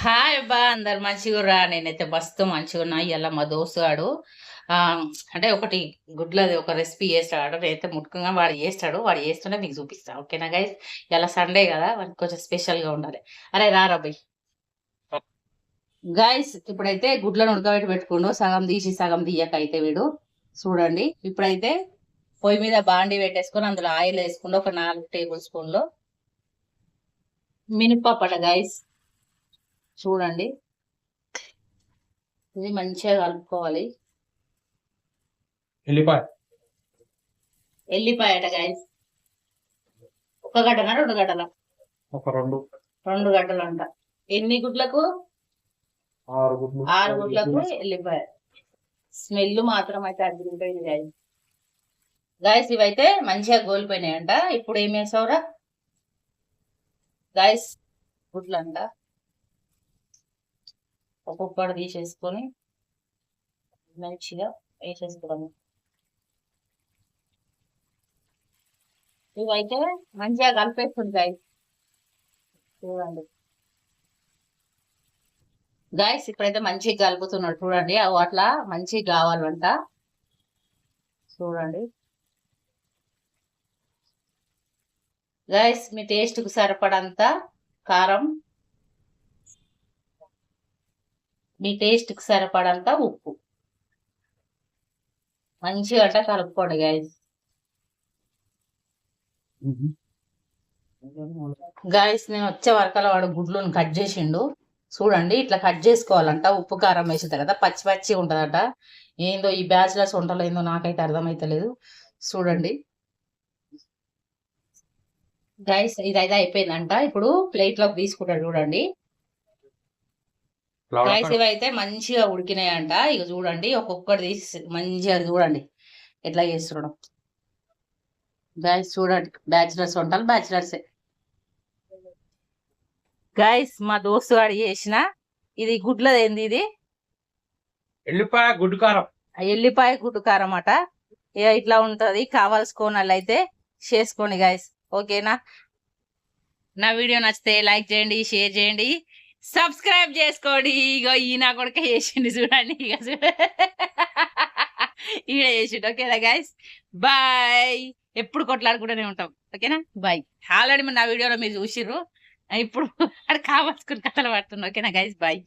Hi అబ్బా అందరు మంచిగుర్రా. నేనైతే మస్తు మంచిగున్నా. ఇవాళ మా దోస్తుగాడు ఆ, అంటే ఒకటి గుడ్లది ఒక రెసిపీ చేస్తాడు. నేనైతే ముట్టుకున్నా వాడు చేస్తాడు. వాడు చేస్తుంటే మీకు చూపిస్తా. ఓకేనా గైస్? ఇలా సండే కదా, వాడికి కొంచెం స్పెషల్ గా ఉండాలి. అరే రా రబ్బయ్. గైస్ ఇప్పుడైతే గుడ్లను ఉడకబెట్టి పెట్టుకుండు. సగం తీసి సగం తీయక అయితే వీడు చూడండి. ఇప్పుడైతే పొయ్యి మీద బాండి పెట్టేసుకొని అందులో ఆయిల్ వేసుకుంటూ ఒక 4 టేబుల్ స్పూన్లు మినపప్పట గైస్. చూడండి, ఇది మంచిగా కలుపుకోవాలి. ఎల్లిపాయ ఎల్లిపాయట గైస్. ఒక గడ్డనా 2 గడ్డల? ఒక రెండు 2 గడ్డలు అంట. ఎన్ని గుడ్లకు? 6 గుడ్లు 6 గుడ్లకు ఎల్లిపాయ. స్మెల్ మాత్రం అయితే అదిరిపోయింది గైస్. గైస్ ఇవైతే మంచిగా గోలిపోయినాయంట. ఇప్పుడు ఏం వేసావురా గైస్? గుడ్లు అంట ఒక్కొక్కటి తీసేసుకొని మంచిగా వేసేసుకోవడం. ఇవైతే మంచిగా కలిపేస్తుంది గైస్. చూడండి గైస్, ఇప్పుడైతే మంచిగా కలుపుతున్నాడు. చూడండి అవి అట్లా మంచిగా కావాలంట. చూడండి గైస్, మీ టేస్ట్ కు సరిపడంత కారం, మీ టేస్ట్ కు సరిపడంత ఉప్పు మంచిగా అట్లా కలుపుకోండి గైస్. గైస్ నేను వచ్చే వరకల వాడు గుడ్లను కట్ చేసిండు. చూడండి ఇట్లా కట్ చేసుకోవాలంట. ఉప్పు కారం వేసిన తర్వాత పచ్చి పచ్చి ఉంటదట. ఏందో ఈ బ్యాచిలర్స్ వంటలో ఏందో నాకైతే అర్థమైతలేదు. చూడండి గైస్, ఇదైతే అయిపోయిందంట. ఇప్పుడు ప్లేట్ లోకి తీసుకుంటాడు. చూడండి గైస్, ఇవైతే మంచిగా ఉడికినాయంట. ఇక చూడండి ఒక్కొక్కటి తీసి మంచిగా చూడండి ఎట్లా చేస్తున్నాడు గైస్. చూడండి బ్యాచిలర్స్ వంటలు బ్యాచిలర్సే. గైస్ మా దోస్తు గారు చేసిన ఇది గుడ్లది. ఏంది ఇది? ఎల్లిపాయ గుడ్డు కారం. ఎల్లిపాయ గుడ్డు కారం అట. ఇక ఇట్లా ఉంటది. కావాల్సుకోనాళ్ళు అయితే చేసుకోండి గైస్. ఓకేనా? నా వీడియో నచ్చితే లైక్ చేయండి, షేర్ చేయండి, సబ్స్క్రైబ్ చేసుకోండి. ఇగో ఈయన కొడుక చేసిండు చూడండి. ఇక ఈడ చేసిండు. ఓకేనా గైస్? బాయ్. ఎప్పుడు కొట్లాడుకుంటూనే ఉంటాం. ఓకేనా? బాయ్. ఆల్రెడీ నా వీడియోలో మీరు చూసిర్రు. ఇప్పుడు అక్కడ కావాల్సుకుని కథలు పడుతున్నా. ఓకేనా గైస్? బాయ్.